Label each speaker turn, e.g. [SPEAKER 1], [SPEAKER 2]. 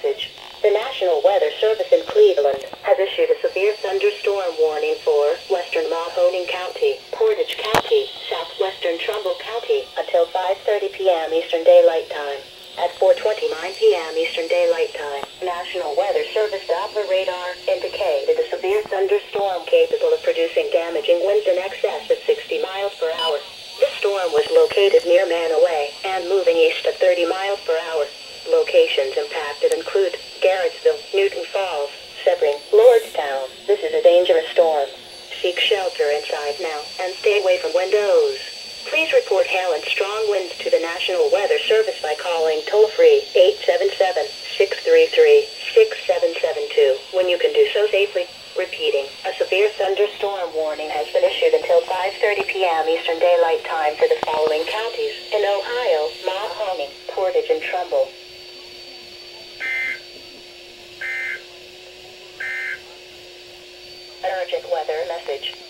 [SPEAKER 1] message. The National Weather Service in Cleveland has issued a severe thunderstorm warning for western Mahoning County, Portage County, southwestern Trumbull County until 5:30 p.m. Eastern Daylight Time. At 4:29 p.m. Eastern Daylight Time, National Weather Service Doppler radar indicated a severe thunderstorm capable of producing damaging winds in excess of 60 miles per hour. This storm was located near Manaway and moving east at 30 miles per hour. Locations impacted include Garrettsville, Newton Falls, Sebring, Lordstown. This is a dangerous storm. Seek shelter inside now and stay away from windows. Please report hail and strong winds to the National Weather Service by calling toll-free 877-633-6772 when you can do so safely. Repeating, a severe thunderstorm warning has been issued until 5:30 p.m. Eastern Daylight Time for the following counties in Ohio: Mahoning, Portage, and Trumbull. Urgent weather message.